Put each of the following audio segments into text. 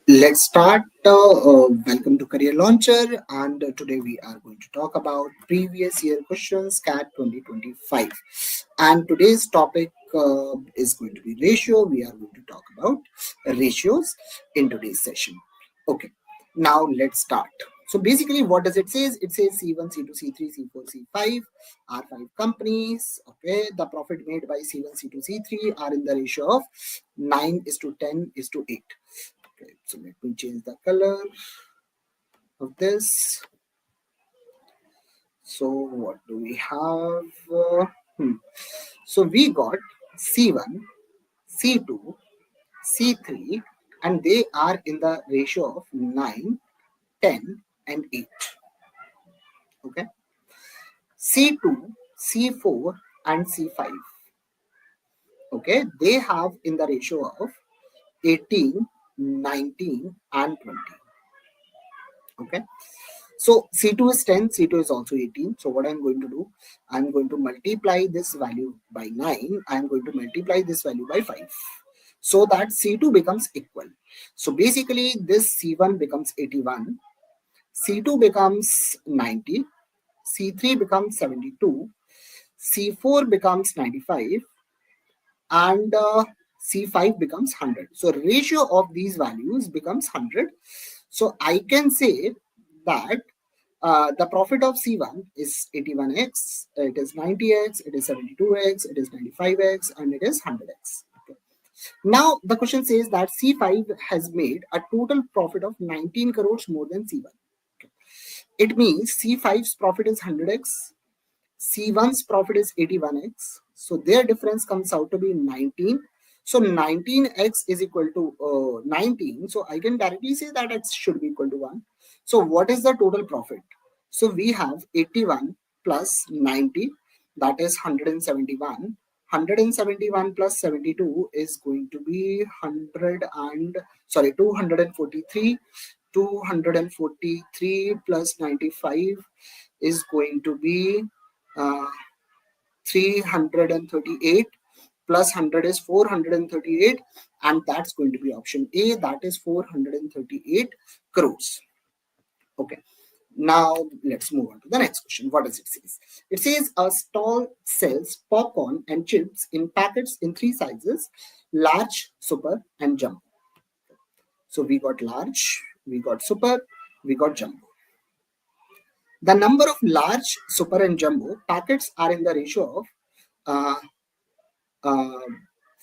Let's start. Welcome to Career Launcher, and today we are going to talk about previous year questions CAT 2025. And today's topic is going to be ratio. We are going to talk about ratios in today's session. Okay, now let's start. So basically, what does it say? It says C1, C2, C3, C4, C5 are 5 companies. Okay, the profit made by C1, C2, C3 are in the ratio of 9:10:8. Okay, so let me change the color of this. So what do we have? So we got C1, C2, C3, and they are in the ratio of 9, 10, and 8. Okay. C2, C4, and C5. Okay, they have in the ratio of 18, 19, and 20. Okay. So C2 is 10, C2 is also 18. So what I'm going to do, I'm going to multiply this value by 9. I'm going to multiply this value by 5. So that C2 becomes equal. So basically this C1 becomes 81, C2 becomes 90, C3 becomes 72, C4 becomes 95, and C5 becomes 100. So ratio of these values becomes 100. So I can say that the profit of C1 is 81x, it is 90x, it is 72x, it is 95x, and it is 100x. Okay. Now the question says that C5 has made a total profit of 19 crores more than C1. Okay. It means C5's profit is 100x, C1's profit is 81x. So their difference comes out to be 19. So 19x is equal to 19. So I can directly say that x should be equal to 1. So what is the total profit? So we have 81 plus 90, that is 171. 171 plus 72 is going to be 243. 243 plus 95 is going to be 338, plus 100 is 438, and that's going to be option A, that is 438 crores. Okay, now let's move on to the next question. What does it say? It says a stall sells popcorn and chips in packets in 3 sizes: large, super, and jumbo. So we got large, we got super, we got jumbo. The number of large, super, and jumbo packets are in the ratio of uh,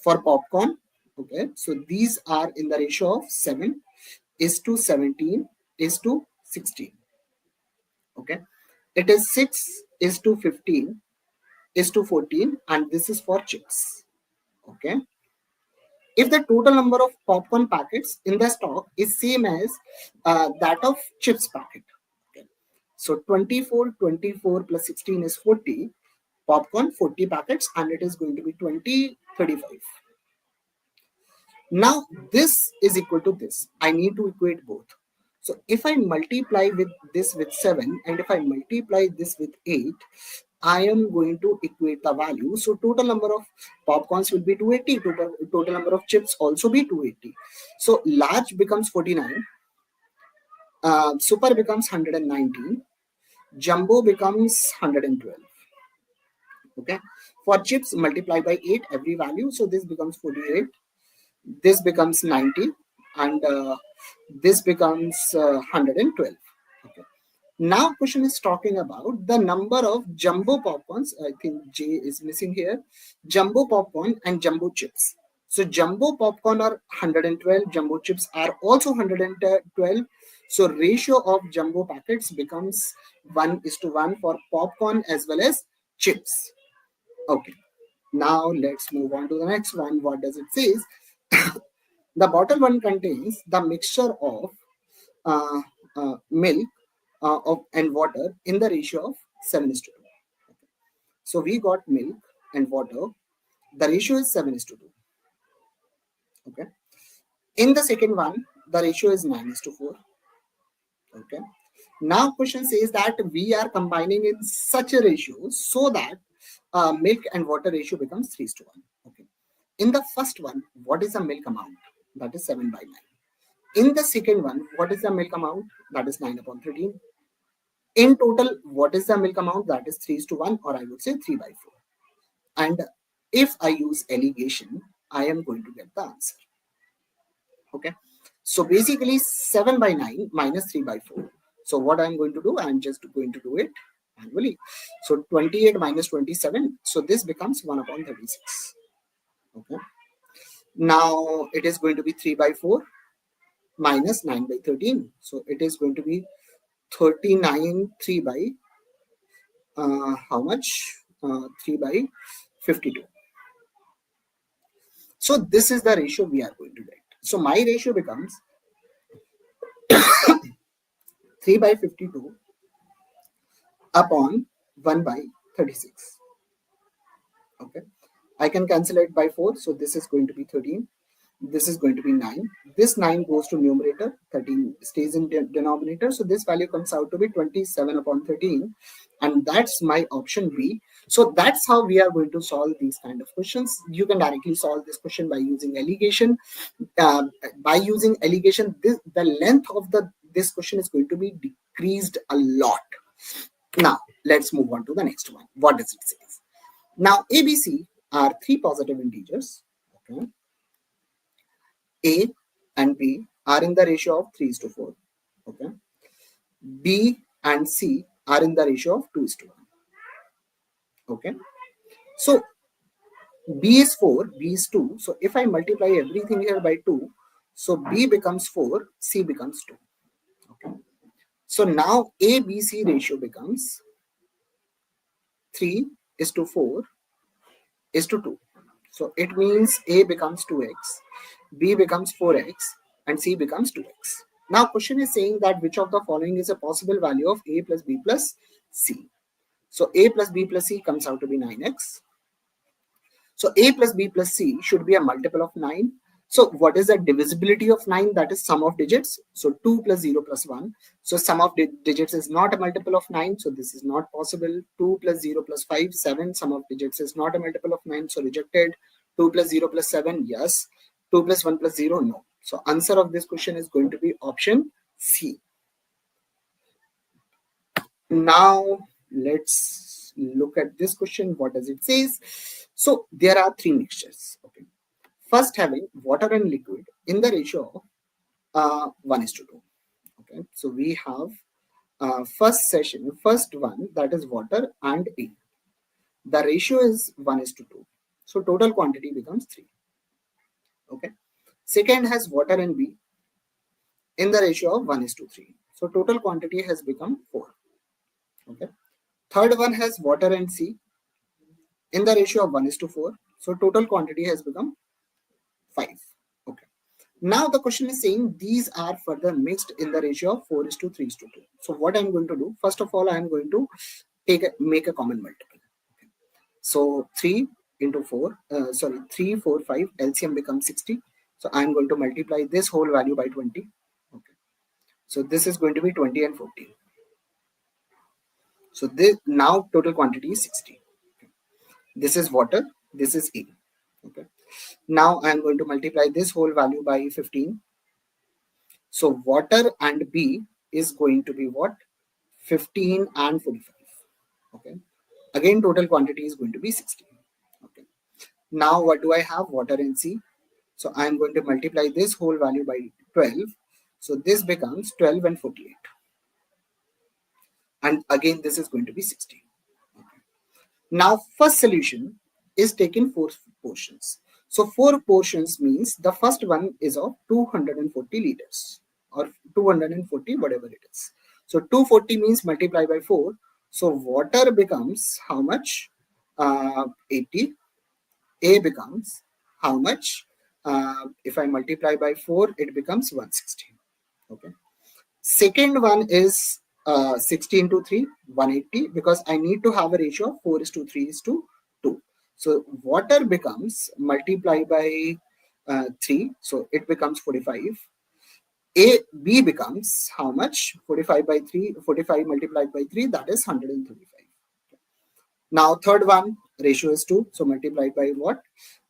for popcorn. Okay, so these are in the ratio of 7:17:16. Okay, it is 6:15:14, and this is for chips. Okay, if the total number of popcorn packets in the stock is same as that of chips packet. Okay, so 24 plus 16 is 40. Popcorn 40 packets, and it is going to be 20:35. Now this is equal to this. I need to equate both. So if I multiply with this with 7, and if I multiply this with 8, I am going to equate the value. So total number of popcorns will be 280. Total number of chips also be 280. So large becomes 49. Super becomes 119. Jumbo becomes 112. Okay. For chips, multiply by 8 every value. So this becomes 48. This becomes 90, and this becomes 112. Okay. Now question is talking about the number of jumbo popcorns. I think J is missing here. Jumbo popcorn and jumbo chips. So jumbo popcorn are 112, jumbo chips are also 112. So ratio of jumbo packets becomes 1:1 for popcorn as well as chips. Okay. Now let's move on to the next one. What does it say? The bottle one contains the mixture of milk and water in the ratio of 7:2. So we got milk and water. The ratio is 7:2. Okay. In the second one, the ratio is 9:4. Okay. Now question says that we are combining in such a ratio so that milk and water ratio becomes 3:1. Okay. In the first one, what is the milk amount? That is 7/9. In the second one, what is the milk amount? That is 9 upon 13. In total, what is the milk amount? That is 3:1, or I would say 3/4. And if I use alligation, I am going to get the answer. Okay. So basically 7/9 minus 3/4. So what I'm going to do, I'm just going to do it manually. So 28 minus 27. So this becomes 1 upon 36. Okay. Now it is going to be 3/4 minus 9/13. So it is going to be 39 3 by how much? 3/52. So this is the ratio we are going to get. So my ratio becomes 3/52 upon 1/36. Okay, I can cancel it by 4. So this is going to be 13. This is going to be 9. This 9 goes to numerator, 13 stays in denominator. So this value comes out to be 27 upon 13. And that's my option B. So that's how we are going to solve these kind of questions. You can directly solve this question by using alligation. By using alligation, the length of this question is going to be decreased a lot. Now, let's move on to the next one. What does it say? Now, ABC are 3 positive integers. Okay. A and B are in the ratio of 3:4. Okay. B and C are in the ratio of 2:1. Okay. So B is 4, B is 2. So if I multiply everything here by 2, so B becomes 4, C becomes 2. Okay. So now ABC ratio becomes 3:4:2. So it means A becomes 2x, B becomes 4x, and C becomes 2x. Now question is saying that which of the following is a possible value of A plus B plus C. So A plus B plus C comes out to be 9x. So A plus B plus C should be a multiple of 9. So what is the divisibility of 9? That is sum of digits. So 2 plus 0 plus 1. So sum of digits is not a multiple of 9. So this is not possible. 2 plus 0 plus 5, 7. Sum of digits is not a multiple of 9. So rejected. 2 plus 0 plus 7, yes. 2 plus 1 plus 0, no. So answer of this question is going to be option C. Now let's look at this question. What does it say? So there are 3 mixtures. Okay. First, having water and liquid in the ratio of 1:2. Okay. So we have first one, that is water and A. The ratio is 1:2. So total quantity becomes 3. Okay. Second has water and B in the ratio of 1:3. So total quantity has become 4. Okay. Third one has water and C in the ratio of 1:4. So total quantity has become 5. Okay. Now the question is saying these are further mixed in the ratio of 4:3:2. So what I'm going to do, first of all, I'm going to make a common multiple. Okay. So 3 into 4, 3, 4, 5, LCM becomes 60. So I'm going to multiply this whole value by 20. Okay. So this is going to be 20 and 14. So this now total quantity is 60. Okay. This is water, this is A. Okay. Now I'm going to multiply this whole value by 15. So water and B is going to be what? 15 and 45. Okay. Again, total quantity is going to be 60. Okay. Now what do I have? Water and C. So I'm going to multiply this whole value by 12. So this becomes 12 and 48. And again, this is going to be 60. Okay. Now, first solution is taken 4 portions. So 4 portions means the first one is of 240 liters or 240, whatever it is. So 240 means multiply by 4. So water becomes how much? 80. A becomes how much? If I multiply by 4, it becomes 160. Okay. Second one is 60 into 3, 180, because I need to have a ratio of 4:3:2. So water becomes multiply by 3, so it becomes 45. B becomes how much? 45 by 3, 45 multiplied by 3, that is 135. Now third one, ratio is 2, so multiplied by what?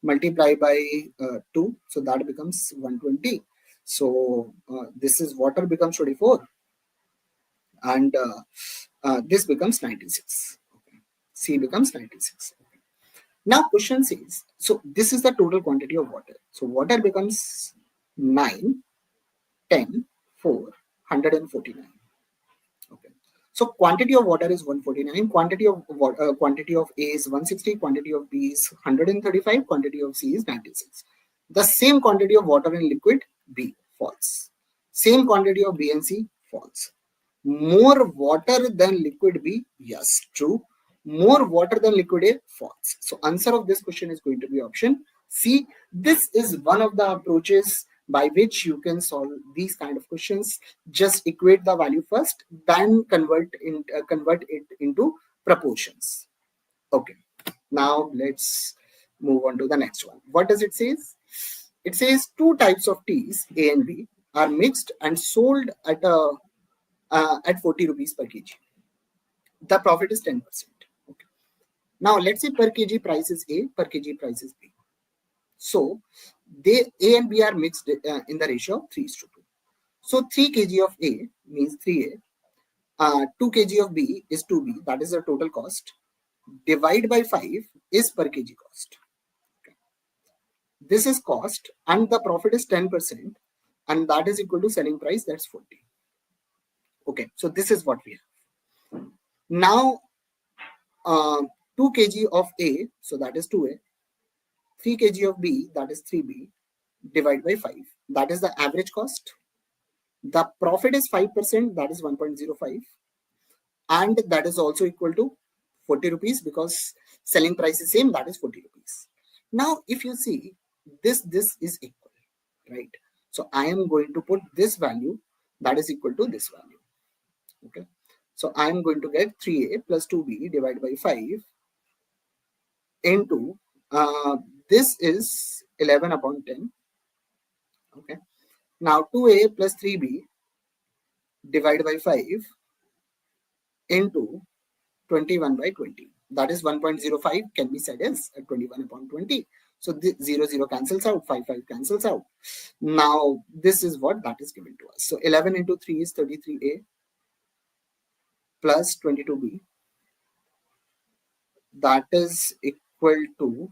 Multiply by 2, so that becomes 120. So this is water becomes 24, and this becomes 96. Okay. C becomes 96. Now question says, so this is the total quantity of water. So water becomes 9, 10, 4, 149. Okay. So quantity of water is 149. Quantity of A is 160. Quantity of B is 135. Quantity of C is 96. The same quantity of water in liquid B, false. Same quantity of B and C, false. More water than liquid B, yes, true. More water than liquid A, false. So answer of this question is going to be option C. This is one of the approaches by which you can solve these kind of questions. Just equate the value first, then convert it into proportions. Okay. Now let's move on to the next one. What does it say? It says two types of teas, A and B, are mixed and sold at 40 rupees per kg. The profit is 10%. Okay. Now let's say per kg price is A, per kg price is B. So they A and B are mixed in the ratio of 3:2. So 3 kg of A means 3A. 2 kg of B is 2B. That is the total cost. Divide by 5 is per kg cost. Okay. This is cost and the profit is 10%, and that is equal to selling price, that's 40. Okay, so this is what we have. Now 2 kg of A, so that is 2A. 3 kg of B, that is 3B, divided by 5. That is the average cost. The profit is 5%, that is 1.05. And that is also equal to 40 rupees because selling price is same, that is 40 rupees. Now, if you see, this is equal, right? So I am going to put this value that is equal to this value. Okay. So I am going to get 3A plus 2B divided by 5 into this is 11 upon 10. Okay. Now 2A plus 3B divided by 5 into 21 by 20. That is 1.05 can be said as 21 upon 20. So this 0, 0 cancels out, 5, 5 cancels out. Now this is what that is given to us. So 11 into 3 is 33A plus 22B. That is equal to,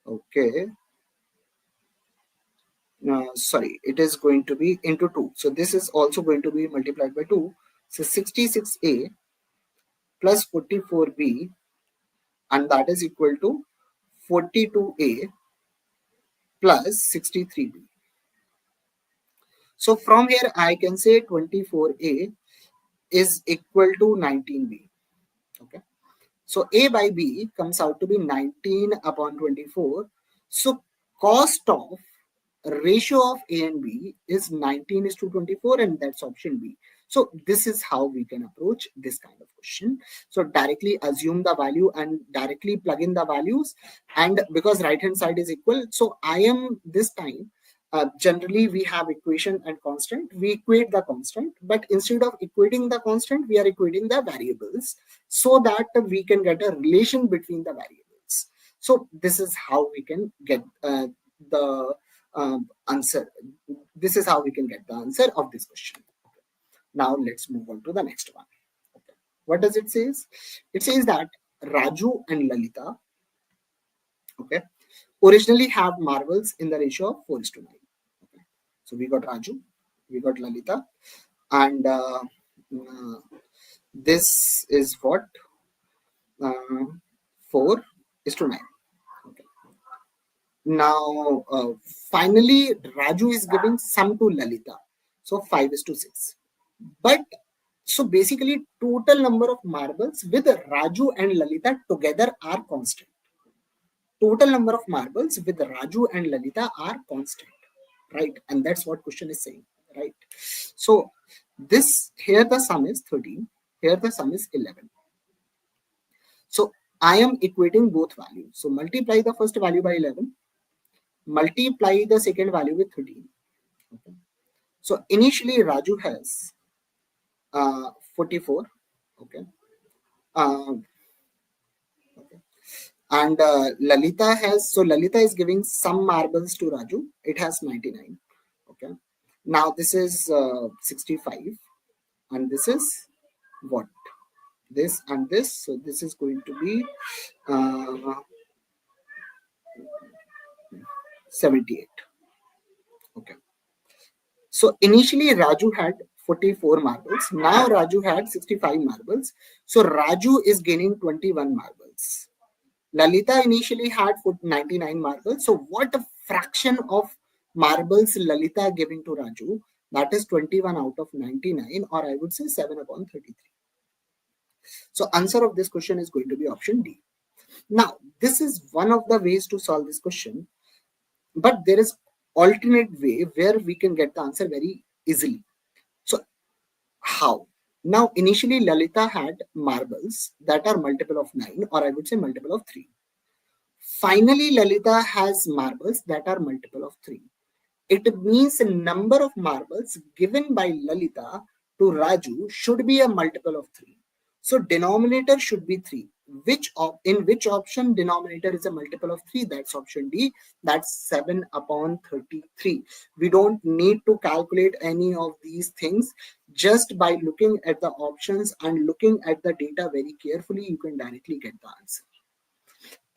okay, sorry, it is going to be into 2. So this is also going to be multiplied by 2. So 66A plus 44B, and that is equal to 42A plus 63B. So from here I can say 24A is equal to 19B. Okay. So A by B comes out to be 19 upon 24. So cost of ratio of A and B is 19 is to 24, and that's option B. So this is how we can approach this kind of question. So directly assume the value and directly plug in the values, and because right hand side is equal, so I am this time generally we have equation and constant, we equate the constant, but instead of equating the constant we are equating the variables so that we can get a relation between the variables. So this is how we can get the answer. This is how we can get the answer of this question. Okay. Now let's move on to the next one. Okay. What does it say? It says that Raju and Lalita, okay, originally have marbles in the ratio of 4:9. Okay. So we got Raju, we got Lalita, and this is what 4:9. Okay. Now, finally, Raju is giving some to Lalita. So 5:6. But so basically, total number of marbles with Raju and Lalita together are constant. Total number of marbles with Raju and Lalita are constant, right? And that's what question is saying, right? So this here the sum is 13. Here the sum is 11. So I am equating both values. So multiply the first value by 11. Multiply the second value with 13. Okay. So initially Raju has 44. Okay. Okay. And Lalita has, so Lalita is giving some marbles to Raju. It has 99. Now this is 65, and this is what? This and this. So this is going to be 78. Okay. So initially Raju had 44 marbles. Now Raju had 65 marbles. So Raju is gaining 21 marbles. Lalita initially had 99 marbles. So what a fraction of marbles Lalita giving to Raju? That is 21 out of 99, or I would say 7 upon 33. So answer of this question is going to be option D. Now, this is one of the ways to solve this question, but there is alternate way where we can get the answer very easily. So how? Now, initially Lalita had marbles that are multiple of 9, or I would say multiple of 3. Finally, Lalita has marbles that are multiple of 3. It means the number of marbles given by Lalita to Raju should be a multiple of 3. So denominator should be 3. In which option denominator is a multiple of 3? That's option D. That's 7 upon 33. We don't need to calculate any of these things. Just by looking at the options and looking at the data very carefully, you can directly get the answer.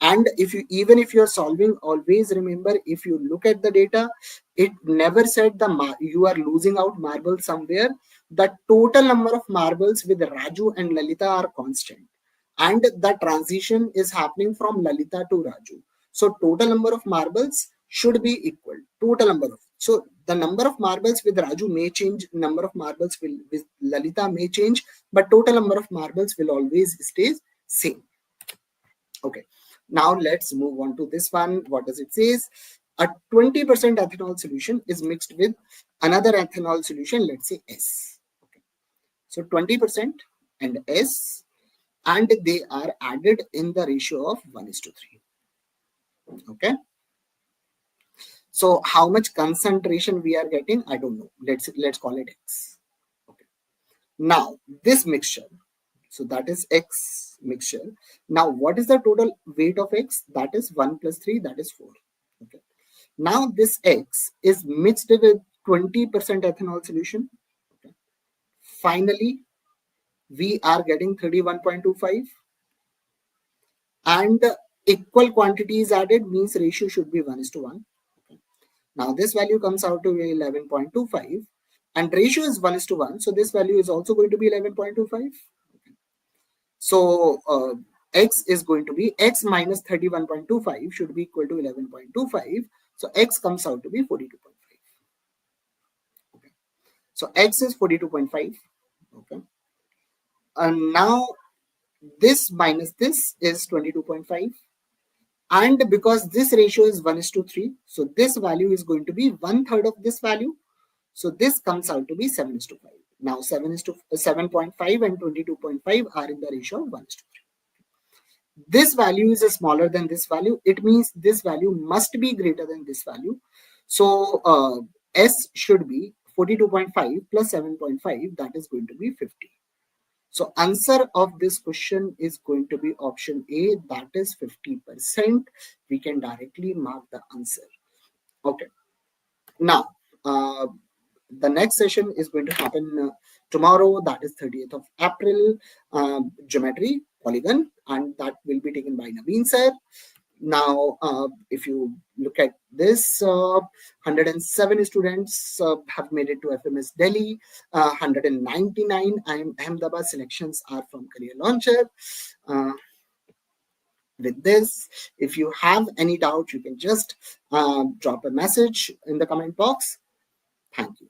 And even if you're solving, always remember, if you look at the data, it never said you are losing out marbles somewhere. The total number of marbles with Raju and Lalita are constant, and the transition is happening from Lalita to Raju. So total number of marbles should be equal. So the number of marbles with Raju may change, number of marbles with Lalita may change, but total number of marbles will always stay same. Okay. Now let's move on to this one. What does it say? A 20% ethanol solution is mixed with another ethanol solution, let's say S. Okay. So 20% and S, and they are added in the ratio of 1:3. Okay. So how much concentration we are getting, I don't know. Let's call it X. Okay. Now this mixture, so that is X mixture. Now what is the total weight of X? That is 1 plus 3, that is 4. Okay. Now this X is mixed with 20% ethanol solution. Okay. Finally, we are getting 31.25, and equal quantity is added, means ratio should be 1:1. Okay. Now this value comes out to be 11.25, and ratio is 1:1, so this value is also going to be 11.25. Okay. So X is going to be X minus 31.25 should be equal to 11.25. So X comes out to be 42.5. Okay. So X is 42.5. Okay. And now this minus this is 22.5. And because this ratio is 1:3, so this value is going to be 1/3 of this value. So this comes out to be 7:5. Now 7.5 and 22.5 are in the ratio of 1:3. This value is smaller than this value. It means this value must be greater than this value. So S should be 42.5 plus 7.5, that is going to be 50. So answer of this question is going to be option A, that is 50%. We can directly mark the answer. Okay. Now, the next session is going to happen tomorrow, that is 30th of April, geometry, polygon, and that will be taken by Naveen sir. Now, if you look at this, 107 students have made it to FMS Delhi, 199 Ahmedabad selections are from Career Launcher. With this, if you have any doubt, you can just drop a message in the comment box. Thank you.